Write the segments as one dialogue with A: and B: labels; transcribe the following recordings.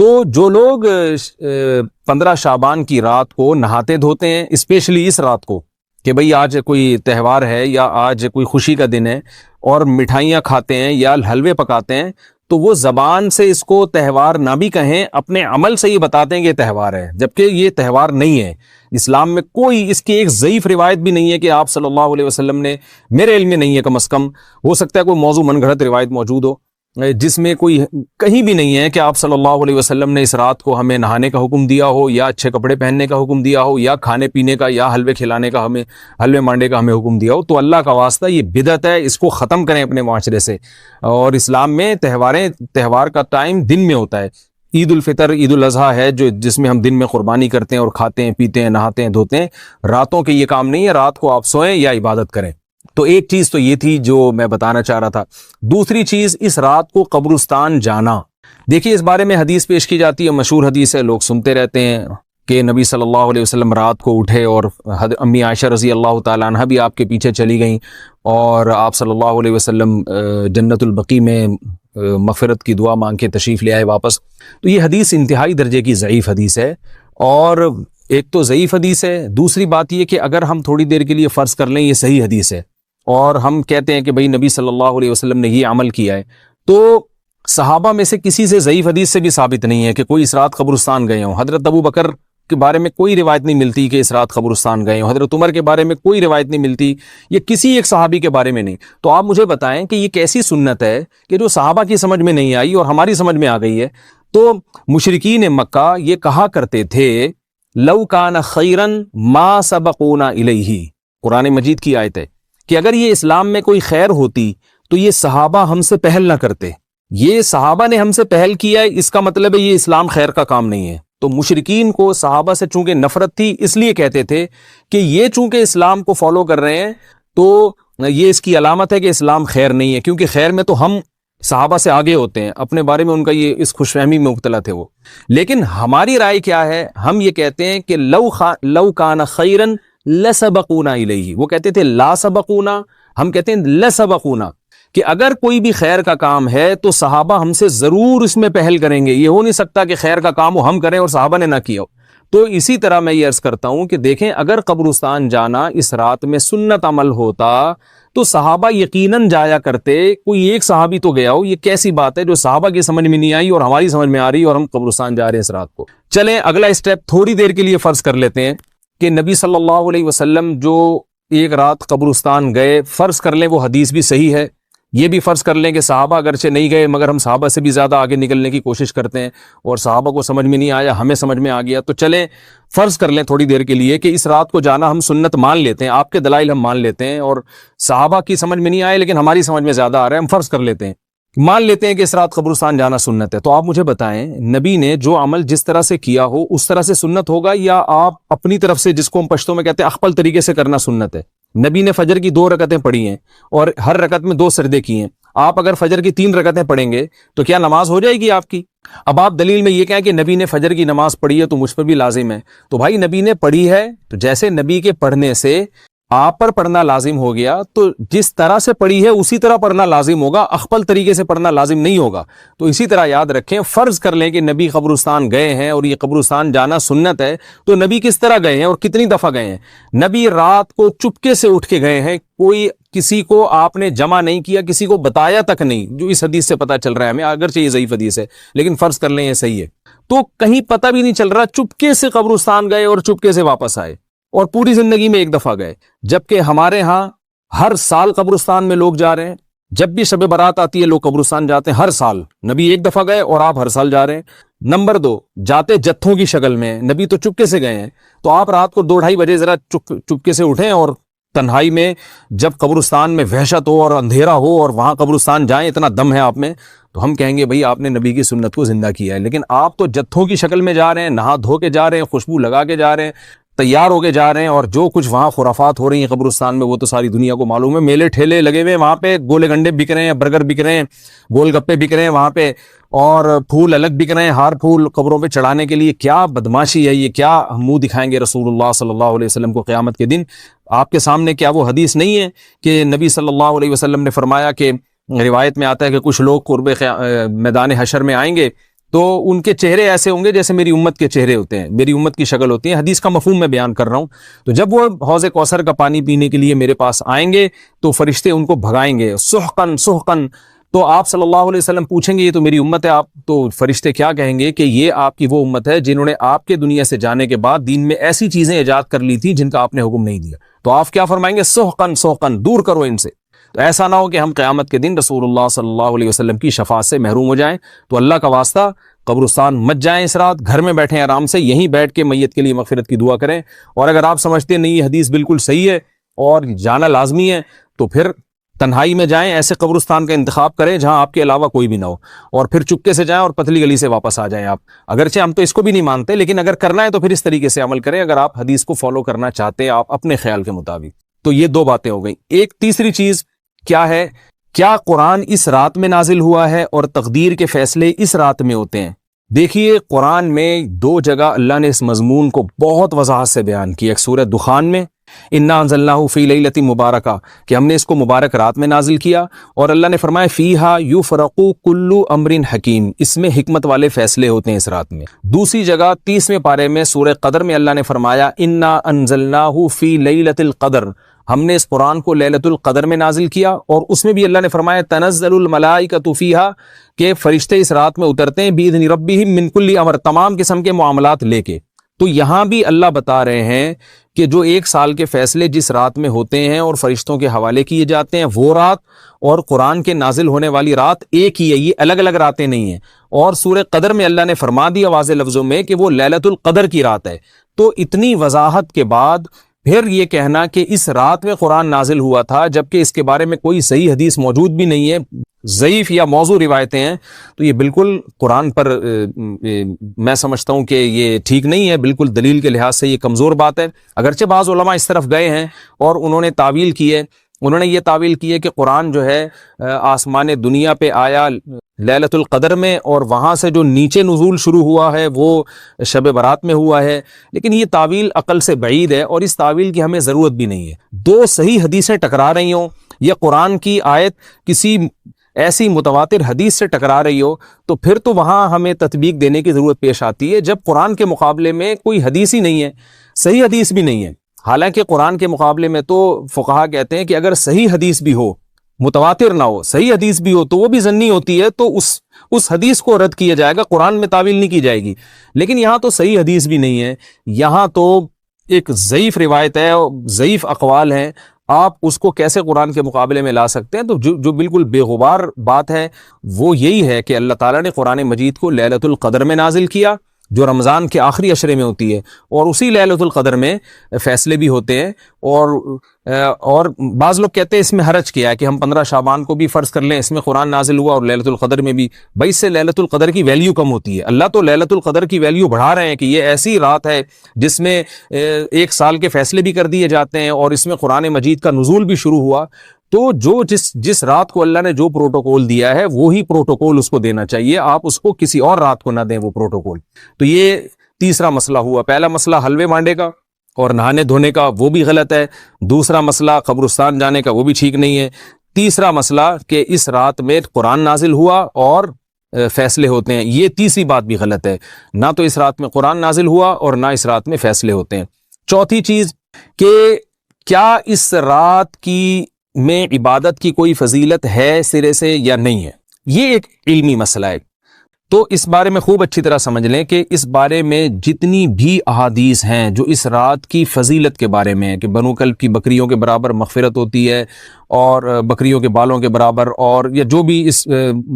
A: تو جو لوگ 15 شعبان کی رات کو نہاتے دھوتے ہیں، اسپیشلی اس رات کو کہ بھئی آج کوئی تہوار ہے یا آج کوئی خوشی کا دن ہے، اور مٹھائیاں کھاتے ہیں یا حلوے پکاتے ہیں، تو وہ زبان سے اس کو تہوار نہ بھی کہیں، اپنے عمل سے یہ بتاتے ہیں کہ یہ تہوار ہے، جبکہ یہ تہوار نہیں ہے۔ اسلام میں کوئی اس کی ایک ضعیف روایت بھی نہیں ہے کہ آپ صلی اللہ علیہ وسلم نے، میرے علم میں نہیں ہے کم از کم، ہو سکتا ہے کوئی موضوع من گھڑت روایت موجود ہو جس میں کوئی کہیں بھی نہیں ہے کہ آپ صلی اللہ علیہ وسلم نے اس رات کو ہمیں نہانے کا حکم دیا ہو، یا اچھے کپڑے پہننے کا حکم دیا ہو، یا کھانے پینے کا یا حلوے کھلانے کا، ہمیں حلوے مانڈے کا ہمیں حکم دیا ہو۔ تو اللہ کا واسطہ یہ بدعت ہے، اس کو ختم کریں اپنے معاشرے سے۔ اور اسلام میں تہوار کا ٹائم دن میں ہوتا ہے۔ عید الفطر، عید الاضحیٰ ہے جس میں ہم دن میں قربانی کرتے ہیں اور کھاتے ہیں پیتے ہیں نہاتے ہیں دھوتے ہیں، راتوں کے یہ کام نہیں ہے، رات کو آپ سوئیں یا عبادت کریں۔ تو ایک چیز تو یہ تھی جو میں بتانا چاہ رہا تھا۔ دوسری چیز، اس رات کو قبرستان جانا، دیکھیے اس بارے میں حدیث پیش کی جاتی ہے، مشہور حدیث ہے، لوگ سنتے رہتے ہیں کہ نبی صلی اللہ علیہ وسلم رات کو اٹھے اور امی عائشہ رضی اللہ تعالیٰ عنہ بھی آپ کے پیچھے چلی گئیں، اور آپ صلی اللہ علیہ وسلم جنت البقیع میں مغفرت کی دعا مانگ کے تشریف لے آئے واپس۔ تو یہ حدیث انتہائی درجے کی ضعیف حدیث ہے، اور ایک تو ضعیف حدیث ہے، دوسری بات یہ کہ اگر ہم تھوڑی دیر کے لیے فرض کر لیں یہ صحیح حدیث ہے، اور ہم کہتے ہیں کہ بھئی نبی صلی اللہ علیہ وسلم نے یہ عمل کیا ہے، تو صحابہ میں سے کسی سے ضعیف حدیث سے بھی ثابت نہیں ہے کہ کوئی اس رات قبرستان گئے ہوں۔ حضرت ابو بکر کے بارے میں کوئی روایت نہیں ملتی کہ اس رات قبرستان گئے ہوں، حضرت عمر کے بارے میں کوئی روایت نہیں ملتی، یہ کسی ایک صحابی کے بارے میں نہیں۔ تو آپ مجھے بتائیں کہ یہ کیسی سنت ہے کہ جو صحابہ کی سمجھ میں نہیں آئی اور ہماری سمجھ میں آ گئی ہے؟ تو مشرکین مکہ یہ کہا کرتے تھے لو کان خیرا ما سبقونا الیہ، قرآن مجید کی آیت ہے کہ اگر یہ اسلام میں کوئی خیر ہوتی تو یہ صحابہ ہم سے پہل نہ کرتے، یہ صحابہ نے ہم سے پہل کیا ہے، اس کا مطلب ہے یہ اسلام خیر کا کام نہیں ہے۔ تو مشرکین کو صحابہ سے چونکہ نفرت تھی، اس لیے کہتے تھے کہ یہ چونکہ اسلام کو فالو کر رہے ہیں تو یہ اس کی علامت ہے کہ اسلام خیر نہیں ہے، کیونکہ خیر میں تو ہم صحابہ سے آگے ہوتے ہیں، اپنے بارے میں ان کا یہ اس خوش فہمی میں مبتلا تھے وہ۔ لیکن ہماری رائے کیا ہے؟ ہم یہ کہتے ہیں کہ لو کان خیرا لسبقونا الیہ، وہ کہتے تھے لا سبقونا، ہم کہتے ہیں لسبقونا، کہ اگر کوئی بھی خیر کا کام ہے تو صحابہ ہم سے ضرور اس میں پہل کریں گے، یہ ہو نہیں سکتا کہ خیر کا کام ہم کریں اور صحابہ نے نہ کیا ہو۔ تو اسی طرح میں یہ عرض کرتا ہوں کہ دیکھیں اگر قبرستان جانا اس رات میں سنت عمل ہوتا تو صحابہ یقیناً جایا کرتے، کوئی ایک صحابی تو گیا ہو، یہ کیسی بات ہے جو صحابہ کی سمجھ میں نہیں آئی اور ہماری سمجھ میں آ رہی اور ہم قبرستان جا رہے ہیں اس رات کو۔ چلیں اگلا اسٹیپ تھوڑی دیر کے لیے فرض کر لیتے ہیں کہ نبی صلی اللہ علیہ وسلم جو ایک رات قبرستان گئے، فرض کر لیں وہ حدیث بھی صحیح ہے، یہ بھی فرض کر لیں کہ صحابہ اگرچہ نہیں گئے مگر ہم صحابہ سے بھی زیادہ آگے نکلنے کی کوشش کرتے ہیں اور صحابہ کو سمجھ میں نہیں آیا، ہمیں سمجھ میں آ گیا، تو چلیں فرض کر لیں تھوڑی دیر کے لیے کہ اس رات کو جانا ہم سنت مان لیتے ہیں، آپ کے دلائل ہم مان لیتے ہیں اور صحابہ کی سمجھ میں نہیں آئے لیکن ہماری سمجھ میں زیادہ آ رہا ہے، ہم فرض کر لیتے ہیں، مان لیتے ہیں کہ اس رات قبرستان جانا سنت ہے۔ تو آپ مجھے بتائیں نبی نے جو عمل جس طرح سے کیا ہو اس طرح سے سنت ہوگا، یا آپ اپنی طرف سے جس کو ہم پشتوں میں کہتے ہیں اخپل طریقے سے کرنا سنت ہے؟ نبی نے فجر کی 2 رکعتیں پڑھی ہیں اور ہر رکعت میں 2 سجدے کیے ہیں، آپ اگر فجر کی 3 رکعتیں پڑھیں گے تو کیا نماز ہو جائے گی آپ کی؟ اب آپ دلیل میں یہ کہیں کہ نبی نے فجر کی نماز پڑھی ہے تو مجھ پر بھی لازم ہے، تو بھائی نبی نے پڑھی ہے تو جیسے نبی کے پڑھنے سے آپ پر پڑھنا لازم ہو گیا تو جس طرح سے پڑھی ہے اسی طرح پڑھنا لازم ہوگا، اخپل طریقے سے پڑھنا لازم نہیں ہوگا۔ تو اسی طرح یاد رکھیں، فرض کر لیں کہ نبی قبرستان گئے ہیں اور یہ قبرستان جانا سنت ہے، تو نبی کس طرح گئے ہیں اور کتنی دفعہ گئے ہیں؟ نبی رات کو چپکے سے اٹھ کے گئے ہیں، کوئی کسی کو آپ نے جمع نہیں کیا، کسی کو بتایا تک نہیں، جو اس حدیث سے پتہ چل رہا ہے ہمیں، اگرچہ یہ ضعیف حدیث ہے لیکن فرض کر لیں یہ صحیح ہے، تو کہیں پتہ بھی نہیں چل رہا، چپکے سے قبرستان گئے اور چپکے سے واپس آئے اور پوری زندگی میں 1 دفعہ گئے، جبکہ ہمارے ہاں ہر سال قبرستان میں لوگ جا رہے ہیں، جب بھی شب برات آتی ہے لوگ قبرستان جاتے ہیں، ہر سال نبی 1 دفعہ گئے اور آپ ہر سال جا رہے ہیں۔ نمبر 2، جاتے جتھوں کی شکل میں، نبی تو چپکے سے گئے ہیں، تو آپ رات کو 2-2:30 بجے ذرا چپکے سے اٹھیں اور تنہائی میں جب قبرستان میں وحشت ہو اور اندھیرا ہو اور وہاں قبرستان جائیں، اتنا دم ہے آپ میں، تو ہم کہیں گے بھئی آپ نے نبی کی سنت کو زندہ کیا ہے۔ لیکن آپ تو جتھوں کی شکل میں جا رہے ہیں، نہا دھو کے جا رہے ہیں، خوشبو لگا کے جا رہے ہیں، تیار ہو کے جا رہے ہیں، اور جو کچھ وہاں خرافات ہو رہی ہیں قبرستان میں وہ تو ساری دنیا کو معلوم ہے، میلے ٹھیلے لگے ہوئے ہیں وہاں پہ، گولے گنڈے بک رہے ہیں، برگر بک رہے ہیں، گول گپے بک رہے ہیں وہاں پہ، اور پھول الگ بک رہے ہیں، ہار پھول قبروں پہ چڑھانے کے لیے۔ کیا بدماشی ہے یہ، کیا منہ دکھائیں گے رسول اللہ صلی اللہ علیہ وسلم کو قیامت کے دن؟ آپ کے سامنے کیا وہ حدیث نہیں ہے کہ نبی صلی اللہ علیہ وسلم نے فرمایا کہ روایت میں آتا ہے کہ کچھ لوگ قرب میدان حشر میں آئیں گے تو ان کے چہرے ایسے ہوں گے جیسے میری امت کے چہرے ہوتے ہیں، میری امت کی شکل ہوتی ہے. حدیث کا مفہوم میں بیان کر رہا ہوں. تو جب وہ حوض کوثر کا پانی پینے کے لیے میرے پاس آئیں گے تو فرشتے ان کو بھگائیں گے، سحقن سحقن. تو آپ صلی اللہ علیہ وسلم پوچھیں گے یہ تو میری امت ہے، آپ تو فرشتے کیا کہیں گے کہ یہ آپ کی وہ امت ہے جنہوں نے آپ کے دنیا سے جانے کے بعد دین میں ایسی چیزیں ایجاد کر لی تھی جن کا آپ نے حکم نہیں دیا. تو آپ کیا فرمائیں گے؟ سحقن سحقن، دور کرو ان سے. تو ایسا نہ ہو کہ ہم قیامت کے دن رسول اللہ صلی اللہ علیہ وسلم کی شفاعت سے محروم ہو جائیں. تو اللہ کا واسطہ قبرستان مت جائیں اس رات، گھر میں بیٹھیں آرام سے، یہیں بیٹھ کے میت کے لیے مغفرت کی دعا کریں. اور اگر آپ سمجھتے نہیں یہ حدیث بالکل صحیح ہے اور جانا لازمی ہے تو پھر تنہائی میں جائیں، ایسے قبرستان کا انتخاب کریں جہاں آپ کے علاوہ کوئی بھی نہ ہو، اور پھر چپکے سے جائیں اور پتلی گلی سے واپس آ جائیں. آپ اگرچہ ہم تو اس کو بھی نہیں مانتے، لیکن اگر کرنا ہے تو پھر اس طریقے سے عمل کریں اگر آپ حدیث کو فالو کرنا چاہتے ہیں آپ اپنے خیال کے مطابق. تو یہ دو باتیں ہو گئیں. ایک تیسری چیز کیا ہے؟ کیا قرآن اس رات میں نازل ہوا ہے اور تقدیر کے فیصلے اس رات میں ہوتے ہیں؟ دیکھیے قرآن میں دو جگہ اللہ نے اس مضمون کو بہت وضاحت سے بیان کیا. ایک سورہ دخان میں انا انزلناہ فی لیلۃ مبارکہ کہ ہم نے اس کو مبارک رات میں نازل کیا، اور اللہ نے فرمایا فیہا یفرق کل امر حکیم، اس میں حکمت والے فیصلے ہوتے ہیں اس رات میں. دوسری جگہ 30ویں پارے میں سورہ قدر میں اللہ نے فرمایا انا انزلناہ فی لیلۃ القدر، ہم نے اس قرآن کو لیلۃ القدر میں نازل کیا. اور اس میں بھی اللہ نے فرمایا تنزل الملائکۃ فیہا کہ فرشتے اس رات میں اترتے ہیں باذن ربہم من کل امر، تمام قسم کے معاملات لے کے. تو یہاں بھی اللہ بتا رہے ہیں کہ جو ایک سال کے فیصلے جس رات میں ہوتے ہیں اور فرشتوں کے حوالے کیے جاتے ہیں وہ رات اور قرآن کے نازل ہونے والی رات ایک ہی ہے، یہ الگ الگ راتیں نہیں ہیں. اور سورہ قدر میں اللہ نے فرما دیا واضح لفظوں میں کہ وہ لیلۃ القدر کی رات ہے. تو اتنی وضاحت کے بعد پھر یہ کہنا کہ اس رات میں قرآن نازل ہوا تھا جبکہ اس کے بارے میں کوئی صحیح حدیث موجود بھی نہیں ہے، ضعیف یا موضوع روایتیں ہیں، تو یہ بالکل قرآن پر میں سمجھتا ہوں کہ یہ ٹھیک نہیں ہے، بالکل دلیل کے لحاظ سے یہ کمزور بات ہے. اگرچہ بعض علماء اس طرف گئے ہیں اور انہوں نے تعویل کی ہے، انہوں نے یہ تعویل کی ہے کہ قرآن جو ہے آسمان دنیا پہ آیا لیلۃ القدر میں اور وہاں سے جو نیچے نزول شروع ہوا ہے وہ شب برات میں ہوا ہے، لیکن یہ تعویل عقل سے بعید ہے اور اس تعویل کی ہمیں ضرورت بھی نہیں ہے. دو صحیح حدیثیں ٹکرا رہی ہوں یا قرآن کی آیت کسی ایسی متواتر حدیث سے ٹکرا رہی ہو تو پھر تو وہاں ہمیں تطبیق دینے کی ضرورت پیش آتی ہے، جب قرآن کے مقابلے میں کوئی حدیث ہی نہیں ہے، صحیح حدیث بھی نہیں ہے. حالانکہ قرآن کے مقابلے میں تو فقہا کہتے ہیں کہ اگر صحیح حدیث بھی ہو، متواتر نہ ہو، صحیح حدیث بھی ہو تو وہ بھی ظنی ہوتی ہے، تو اس حدیث کو رد کیا جائے گا، قرآن میں تعویل نہیں کی جائے گی. لیکن یہاں تو صحیح حدیث بھی نہیں ہے، یہاں تو ایک ضعیف روایت ہے، ضعیف اقوال ہیں، آپ اس کو کیسے قرآن کے مقابلے میں لا سکتے ہیں؟ تو جو بالکل بے غبار بات ہے وہ یہی ہے کہ اللہ تعالیٰ نے قرآن مجید کو لیلۃ القدر میں نازل کیا جو رمضان کے آخری عشرے میں ہوتی ہے، اور اسی لیلۃ القدر میں فیصلے بھی ہوتے ہیں. اور بعض لوگ کہتے ہیں اس میں حرج کیا ہے کہ ہم 15 شعبان کو بھی فرض کر لیں، اس میں قرآن نازل ہوا اور لیلۃ القدر میں بھی. بھائی اس سے لیلۃ القدر کی ویلیو کم ہوتی ہے. اللہ تو لیلۃ القدر کی ویلیو بڑھا رہے ہیں کہ یہ ایسی رات ہے جس میں ایک سال کے فیصلے بھی کر دیے جاتے ہیں اور اس میں قرآن مجید کا نزول بھی شروع ہوا. تو جس رات کو اللہ نے جو پروٹوکول دیا ہے وہی پروٹوکول اس کو دینا چاہیے، آپ اس کو کسی اور رات کو نہ دیں وہ پروٹوکول. تو یہ تیسرا مسئلہ ہوا. پہلا مسئلہ حلوے مانڈے کا اور نہانے دھونے کا، وہ بھی غلط ہے. دوسرا مسئلہ قبرستان جانے کا، وہ بھی ٹھیک نہیں ہے. تیسرا مسئلہ کہ اس رات میں قرآن نازل ہوا اور فیصلے ہوتے ہیں، یہ تیسری بات بھی غلط ہے. نہ تو اس رات میں قرآن نازل ہوا اور نہ اس رات میں فیصلے ہوتے ہیں. چوتھی چیز کہ کیا اس رات کی میں عبادت کی کوئی فضیلت ہے سرے سے یا نہیں ہے، یہ ایک علمی مسئلہ ہے. تو اس بارے میں خوب اچھی طرح سمجھ لیں کہ اس بارے میں جتنی بھی احادیث ہیں جو اس رات کی فضیلت کے بارے میں ہے کہ بنو کلب کی بکریوں کے برابر مغفرت ہوتی ہے اور بکریوں کے بالوں کے برابر، اور یا جو بھی اس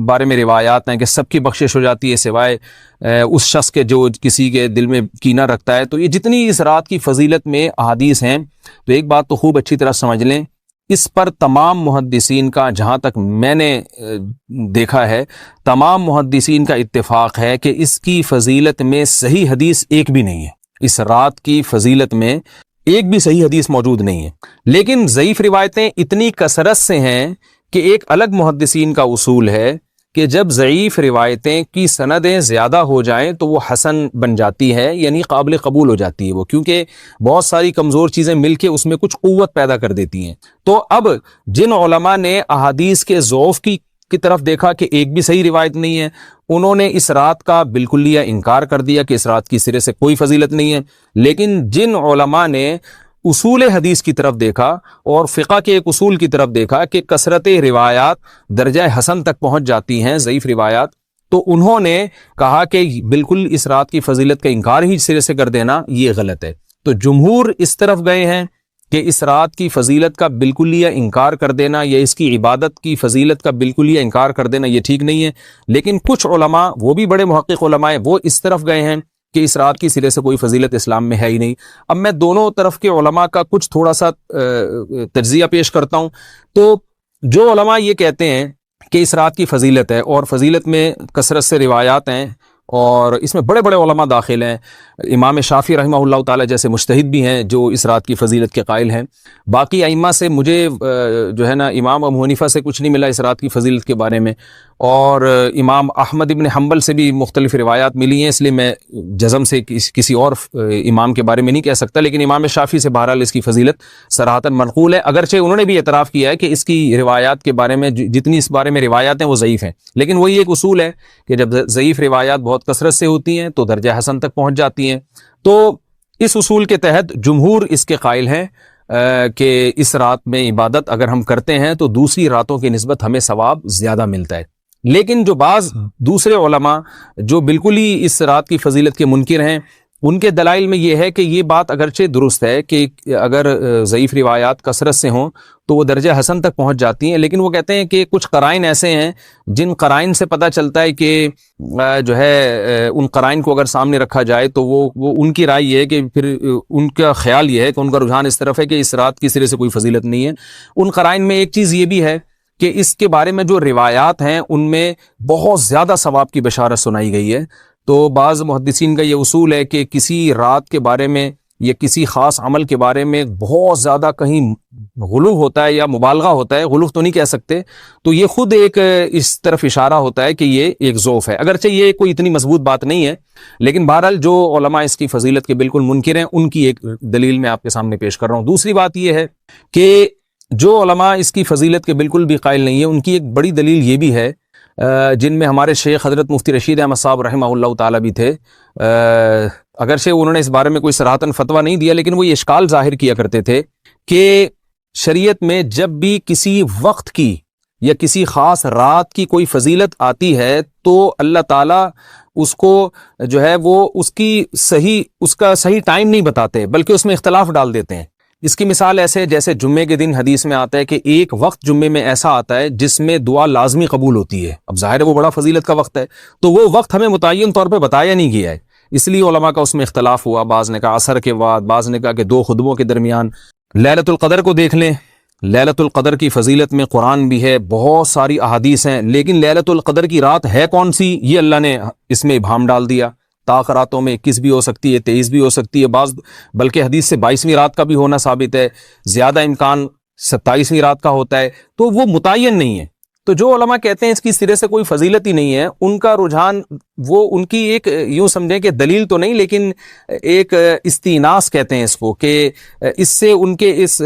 A: بارے میں روایات ہیں کہ سب کی بخشش ہو جاتی ہے سوائے اس شخص کے جو کسی کے دل میں کینہ رکھتا ہے، تو یہ جتنی اس رات کی فضیلت میں احادیث ہیں تو ایک بات تو خوب اچھی طرح سمجھ لیں، اس پر تمام محدثین کا، جہاں تک میں نے دیکھا ہے، تمام محدثین کا اتفاق ہے کہ اس کی فضیلت میں صحیح حدیث ایک بھی نہیں ہے. اس رات کی فضیلت میں ایک بھی صحیح حدیث موجود نہیں ہے. لیکن ضعیف روایتیں اتنی کثرت سے ہیں کہ ایک الگ محدثین کا اصول ہے کہ جب ضعیف روایتیں کی سندیں زیادہ ہو جائیں تو وہ حسن بن جاتی ہے، یعنی قابل قبول ہو جاتی ہے وہ، کیونکہ بہت ساری کمزور چیزیں مل کے اس میں کچھ قوت پیدا کر دیتی ہیں. تو اب جن علماء نے احادیث کے ضعف کی کی طرف دیکھا کہ ایک بھی صحیح روایت نہیں ہے، انہوں نے اس رات کا بالکلیہ انکار کر دیا کہ اس رات کی سرے سے کوئی فضیلت نہیں ہے۔ لیکن جن علماء نے اصول حدیث کی طرف دیکھا اور فقہ کے ایک اصول کی طرف دیکھا کہ کثرت روایات درجہ حسن تک پہنچ جاتی ہیں، ضعیف روایات، تو انہوں نے کہا کہ بالکل اس رات کی فضیلت کا انکار ہی سرے سے کر دینا یہ غلط ہے۔ تو جمہور اس طرف گئے ہیں کہ اس رات کی فضیلت کا بالکلیہ انکار کر دینا یا اس کی عبادت کی فضیلت کا بالکلیہ انکار کر دینا یہ ٹھیک نہیں ہے۔ لیکن کچھ علماء، وہ بھی بڑے محقق علماء ہیں، وہ اس طرف گئے ہیں کہ اس رات کی سرے سے کوئی فضیلت اسلام میں ہے ہی نہیں۔ اب میں دونوں طرف کے علماء کا کچھ تھوڑا سا تجزیہ پیش کرتا ہوں۔ تو جو علماء یہ کہتے ہیں کہ اس رات کی فضیلت ہے اور فضیلت میں کثرت سے روایات ہیں اور اس میں بڑے بڑے علماء داخل ہیں، امام شافعی رحمہ اللہ تعالی جیسے مجتہد بھی ہیں جو اس رات کی فضیلت کے قائل ہیں۔ باقی ائمہ سے مجھے جو ہے نا امام ابو حنیفہ سے کچھ نہیں ملا اس رات کی فضیلت کے بارے میں، اور امام احمد ابن حنبل سے بھی مختلف روایات ملی ہیں، اس لیے میں جزم سے کسی اور امام کے بارے میں نہیں کہہ سکتا، لیکن امام شافعی سے بہرحال اس کی فضیلت صراحتاً منقول ہے، اگرچہ انہوں نے بھی اعتراف کیا ہے کہ اس کی روایات کے بارے میں جتنی اس بارے میں روایات ہیں وہ ضعیف ہیں، لیکن وہی ایک اصول ہے کہ جب ضعیف روایات بہت کثرت سے ہوتی ہیں تو درجہ حسن تک پہنچ جاتی ہیں۔ تو اس اصول کے تحت جمہور اس کے قائل ہیں کہ اس رات میں عبادت اگر ہم کرتے ہیں تو دوسری راتوں کی نسبت ہمیں ثواب زیادہ ملتا ہے۔ لیکن جو بعض دوسرے علماء جو بالکل ہی اس رات کی فضیلت کے منکر ہیں، ان کے دلائل میں یہ ہے کہ یہ بات اگرچہ درست ہے کہ اگر ضعیف روایات کثرت سے ہوں تو وہ درجہ حسن تک پہنچ جاتی ہیں، لیکن وہ کہتے ہیں کہ کچھ قرائن ایسے ہیں جن قرائن سے پتہ چلتا ہے کہ جو ہے ان قرائن کو اگر سامنے رکھا جائے تو وہ ان کی رائے یہ ہے کہ پھر ان کا خیال یہ ہے کہ ان کا رجحان اس طرف ہے کہ اس رات کی سرے سے کوئی فضیلت نہیں ہے۔ ان قرائن میں ایک چیز یہ بھی ہے کہ اس کے بارے میں جو روایات ہیں ان میں بہت زیادہ ثواب کی بشارت سنائی گئی ہے۔ تو بعض محدثین کا یہ اصول ہے کہ کسی رات کے بارے میں یا کسی خاص عمل کے بارے میں بہت زیادہ کہیں غلو ہوتا ہے یا مبالغہ ہوتا ہے، غلو تو نہیں کہہ سکتے، تو یہ خود ایک اس طرف اشارہ ہوتا ہے کہ یہ ایک ضعف ہے، اگرچہ یہ کوئی اتنی مضبوط بات نہیں ہے، لیکن بہرحال جو علماء اس کی فضیلت کے بالکل منکر ہیں ان کی ایک دلیل میں آپ کے سامنے پیش کر رہا ہوں۔ دوسری بات یہ ہے کہ جو علماء اس کی فضیلت کے بالکل بھی قائل نہیں ہیں، ان کی ایک بڑی دلیل یہ بھی ہے، جن میں ہمارے شیخ حضرت مفتی رشید احمد صاحب رحمہ اللہ تعالی بھی تھے، اگرچہ انہوں نے اس بارے میں کوئی صراحتاً فتویٰ نہیں دیا، لیکن وہ یہ اشکال ظاہر کیا کرتے تھے کہ شریعت میں جب بھی کسی وقت کی یا کسی خاص رات کی کوئی فضیلت آتی ہے تو اللہ تعالیٰ اس کو جو ہے وہ اس کا صحیح ٹائم نہیں بتاتے، بلکہ اس میں اختلاف ڈال دیتے ہیں۔ اس کی مثال ایسے جیسے جمعے کے دن حدیث میں آتا ہے کہ ایک وقت جمعے میں ایسا آتا ہے جس میں دعا لازمی قبول ہوتی ہے، اب ظاہر ہے وہ بڑا فضیلت کا وقت ہے، تو وہ وقت ہمیں متعین طور پہ بتایا نہیں گیا ہے، اس لیے علماء کا اس میں اختلاف ہوا، بعض نے کہا عصر کے بعد، بعض نے کہا کہ 2 خطبوں کے درمیان۔ لیلۃ القدر کو دیکھ لیں، لیلۃ القدر کی فضیلت میں قرآن بھی ہے، بہت ساری احادیث ہیں، لیکن لیلۃ القدر کی رات ہے کون سی یہ اللہ نے اس میں ابہام ڈال دیا۔ طاق راتوں میں 21 بھی ہو سکتی ہے، 23 بھی ہو سکتی ہے، بعض بلکہ حدیث سے 22ویں رات کا بھی ہونا ثابت ہے، زیادہ امکان 27ویں رات کا ہوتا ہے، تو وہ متعین نہیں ہے۔ تو جو علماء کہتے ہیں اس کی سرے سے کوئی فضیلت ہی نہیں ہے، ان کا رجحان وہ ان کی ایک یوں سمجھیں کہ دلیل تو نہیں لیکن ایک استئناس کہتے ہیں اس کو، کہ اس سے ان کے اس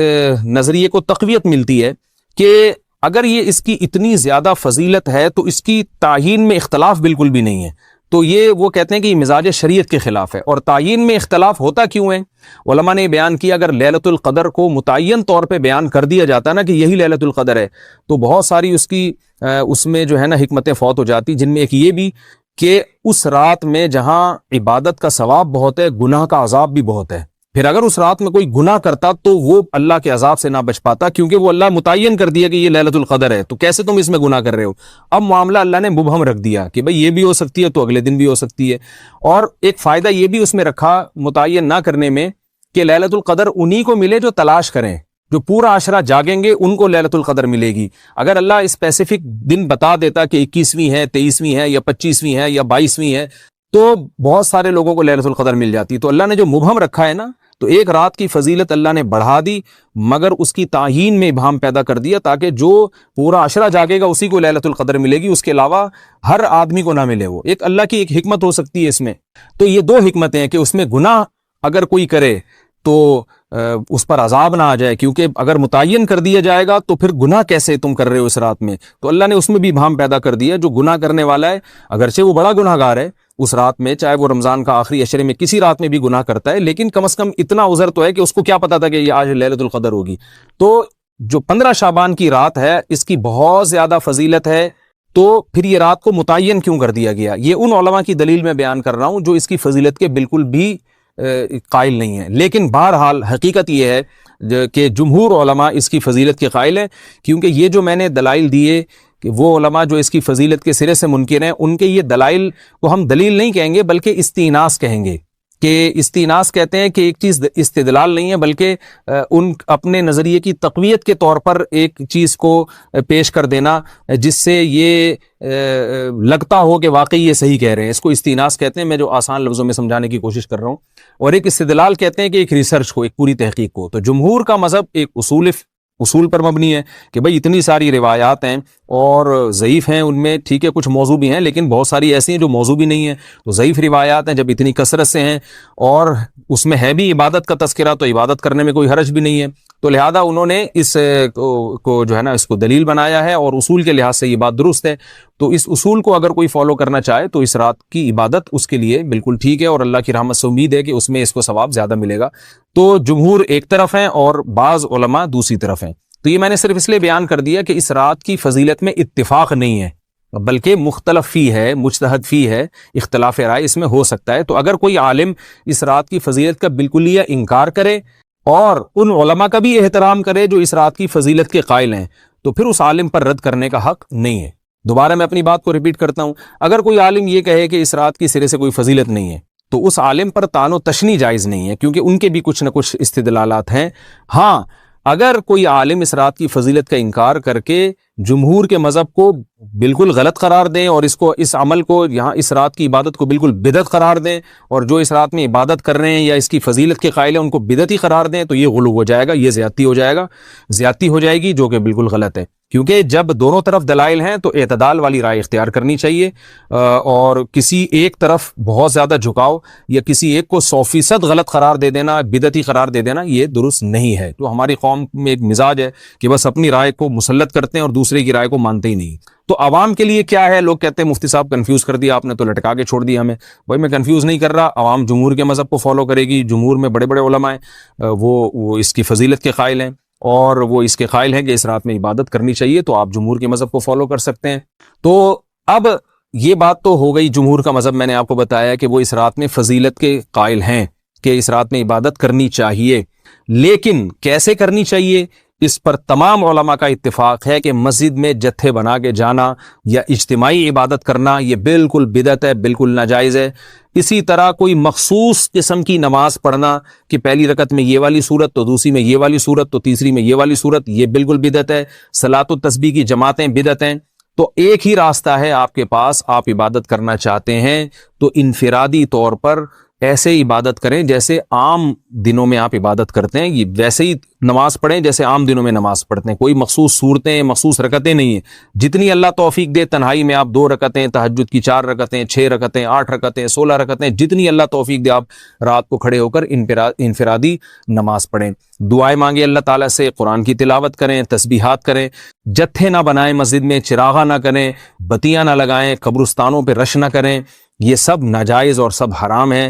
A: نظریے کو تقویت ملتی ہے کہ اگر یہ اس کی اتنی زیادہ فضیلت ہے تو اس کی تعیین میں اختلاف بالکل بھی نہیں ہے، تو یہ وہ کہتے ہیں کہ یہ مزاج شریعت کے خلاف ہے۔ اور تعیین میں اختلاف ہوتا کیوں ہے؟ علماء نے بیان کیا اگر لیلۃ القدر کو متعین طور پہ بیان کر دیا جاتا نا کہ یہی لیلۃ القدر ہے تو بہت ساری اس میں جو ہے نا حکمتیں فوت ہو جاتی، جن میں ایک یہ بھی کہ اس رات میں جہاں عبادت کا ثواب بہت ہے، گناہ کا عذاب بھی بہت ہے، پھر اگر اس رات میں کوئی گناہ کرتا تو وہ اللہ کے عذاب سے نہ بچ پاتا، کیونکہ وہ اللہ متعین کر دیا کہ یہ لیلۃ القدر ہے، تو کیسے تم اس میں گناہ کر رہے ہو؟ اب معاملہ اللہ نے مبہم رکھ دیا کہ بھئی یہ بھی ہو سکتی ہے تو اگلے دن بھی ہو سکتی ہے۔ اور ایک فائدہ یہ بھی اس میں رکھا متعین نہ کرنے میں کہ لیلۃ القدر انہی کو ملے جو تلاش کریں، جو پورا عشرہ جاگیں گے ان کو لیلۃ القدر ملے گی۔ اگر اللہ اسپیسیفک دن بتا دیتا کہ 21ویں ہے، 23ویں ہے یا 25ویں ہے یا 22ویں ہے تو بہت سارے لوگوں کو لیلۃ القدر مل جاتی، تو اللہ نے جو مبہم رکھا ہے نا، تو ایک رات کی فضیلت اللہ نے بڑھا دی مگر اس کی تعیین میں ابہام پیدا کر دیا تاکہ جو پورا عشرہ جاگے گا اسی کو لیلۃ القدر ملے گی، اس کے علاوہ ہر آدمی کو نہ ملے۔ وہ ایک اللہ کی ایک حکمت ہو سکتی ہے اس میں۔ تو یہ 2 حکمتیں ہیں کہ اس میں گناہ اگر کوئی کرے تو اس پر عذاب نہ آ جائے، کیونکہ اگر متعین کر دیا جائے گا تو پھر گناہ کیسے تم کر رہے ہو اس رات میں؟ تو اللہ نے اس میں بھی ابہام پیدا کر دیا، جو گناہ کرنے والا ہے اگرچہ وہ بڑا گناہ گار ہے اس رات میں، چاہے وہ رمضان کا آخری عشرے میں کسی رات میں بھی گناہ کرتا ہے، لیکن کم از کم اتنا عذر تو ہے کہ اس کو کیا پتا تھا کہ یہ آج لیلۃ القدر ہوگی۔ تو جو 15 شعبان کی رات ہے اس کی بہت زیادہ فضیلت ہے، تو پھر یہ رات کو متعین کیوں کر دیا گیا؟ یہ ان علماء کی دلیل میں بیان کر رہا ہوں جو اس کی فضیلت کے بالکل بھی قائل نہیں ہیں، لیکن بہرحال حقیقت یہ ہے کہ جمہور علماء اس کی فضیلت کے قائل ہیں، کیونکہ یہ جو میں نے دلائل دیے کہ وہ علماء جو اس کی فضیلت کے سرے سے منکر ہیں، ان کے یہ دلائل کو ہم دلیل نہیں کہیں گے بلکہ استئناس کہیں گے، کہ استئناس کہتے ہیں کہ ایک چیز استدلال نہیں ہے بلکہ ان اپنے نظریے کی تقویت کے طور پر ایک چیز کو پیش کر دینا جس سے یہ لگتا ہو کہ واقعی یہ صحیح کہہ رہے ہیں، اس کو استئناس کہتے ہیں، میں جو آسان لفظوں میں سمجھانے کی کوشش کر رہا ہوں۔ اور ایک استدلال کہتے ہیں کہ ایک ریسرچ کو، ایک پوری تحقیق کو۔ تو جمہور کا مذہب ایک اصول پر مبنی ہے کہ بھئی اتنی ساری روایات ہیں اور ضعیف ہیں، ان میں ٹھیک ہے کچھ موضوع بھی ہیں لیکن بہت ساری ایسی ہیں جو موضوع بھی نہیں ہیں، تو ضعیف روایات ہیں جب اتنی کثرت سے ہیں اور اس میں ہے بھی عبادت کا تذکرہ، تو عبادت کرنے میں کوئی حرج بھی نہیں ہے، تو لہذا انہوں نے اس کو جو ہے نا اس کو دلیل بنایا ہے، اور اصول کے لحاظ سے یہ بات درست ہے۔ تو اس اصول کو اگر کوئی فالو کرنا چاہے تو اس رات کی عبادت اس کے لیے بالکل ٹھیک ہے، اور اللہ کی رحمت سے امید ہے کہ اس میں اس کو ثواب زیادہ ملے گا۔ تو جمہور ایک طرف ہیں اور بعض علماء دوسری طرف ہیں۔ تو یہ میں نے صرف اس لیے بیان کر دیا کہ اس رات کی فضیلت میں اتفاق نہیں ہے بلکہ مختلف فی ہے، مجتہد فی ہے، اختلاف رائے اس میں ہو سکتا ہے۔ تو اگر کوئی عالم اس رات کی فضیلت کا بالکل ہی انکار کرے اور ان علماء کا بھی احترام کرے جو اس رات کی فضیلت کے قائل ہیں، تو پھر اس عالم پر رد کرنے کا حق نہیں ہے۔ دوبارہ میں اپنی بات کو ریپیٹ کرتا ہوں، اگر کوئی عالم یہ کہے کہ اس رات کی سرے سے کوئی فضیلت نہیں ہے تو اس عالم پر طعن و تشنیع جائز نہیں ہے، کیونکہ ان کے بھی کچھ نہ کچھ استدلالات ہیں۔ ہاں، اگر کوئی عالم اس رات کی فضیلت کا انکار کر کے جمہور کے مذہب کو بالکل غلط قرار دیں اور اس عمل کو یہاں اس رات کی عبادت کو بالکل بدعت قرار دیں، اور جو اس رات میں عبادت کر رہے ہیں یا اس کی فضیلت کے قائل ہیں ان کو بدعتی قرار دیں، تو یہ غلو ہو جائے گا، یہ زیادتی ہو جائے گی، جو کہ بالکل غلط ہے۔ کیونکہ جب دونوں طرف دلائل ہیں تو اعتدال والی رائے اختیار کرنی چاہیے، اور کسی ایک طرف بہت زیادہ جھکاؤ یا کسی ایک کو 100% غلط قرار دے دینا، بدعتی قرار دے دینا، یہ درست نہیں ہے۔ تو ہماری قوم میں ایک مزاج ہے کہ بس اپنی رائے کو مسلط کرتے ہیں اور دوسرے کی رائے کو مانتے ہی نہیں۔ تو عوام کے لیے کیا ہے؟ لوگ کہتے ہیں مفتی صاحب کنفیوز کر دیا آپ نے، تو لٹکا کے چھوڑ دیا ہمیں۔ بھائی میں کنفیوز نہیں کر رہا، عوام جمہور کے مذہب کو فالو کرے گی، جمہور میں بڑے بڑے علماء ہیں، وہ اس کی فضیلت کے قائل ہیں اور وہ اس کے قائل ہیں کہ اس رات میں عبادت کرنی چاہیے، تو آپ جمہور کے مذہب کو فالو کر سکتے ہیں۔ تو اب یہ بات تو ہو گئی جمہور کا مذہب، میں نے آپ کو بتایا کہ وہ اس رات میں فضیلت کے قائل ہیں کہ اس رات میں عبادت کرنی چاہیے، لیکن کیسے کرنی چاہیے اس پر تمام علماء کا اتفاق ہے کہ مسجد میں جتھے بنا کے جانا یا اجتماعی عبادت کرنا یہ بالکل بدعت ہے، بالکل ناجائز ہے۔ اسی طرح کوئی مخصوص قسم کی نماز پڑھنا کہ پہلی رکعت میں یہ والی صورت، تو دوسری میں یہ والی صورت، تو تیسری میں یہ والی صورت، یہ بالکل بدعت ہے۔ صلاۃ التسبیح کی جماعتیں بدعت ہیں۔ تو ایک ہی راستہ ہے آپ کے پاس، آپ عبادت کرنا چاہتے ہیں تو انفرادی طور پر ایسے عبادت کریں جیسے عام دنوں میں آپ عبادت کرتے ہیں، یہ ویسے ہی نماز پڑھیں جیسے عام دنوں میں نماز پڑھتے ہیں، کوئی مخصوص صورتیں، مخصوص رکعتیں نہیں ہیں۔ جتنی اللہ توفیق دے تنہائی میں آپ 2 رکعتیں، تہجد کی 4 رکعتیں، 6 رکعتیں، 8 رکعتیں، 16 رکعتیں، جتنی اللہ توفیق دے آپ رات کو کھڑے ہو کر انفرادی نماز پڑھیں، دعائیں مانگیں اللہ تعالیٰ سے، قرآن کی تلاوت کریں، تسبیحات کریں، جتھے نہ بنائیں مسجد میں، چراغاں نہ کریں، بتیاں نہ لگائیں، قبرستانوں پہ رش نہ کریں، یہ سب ناجائز اور سب حرام ہیں۔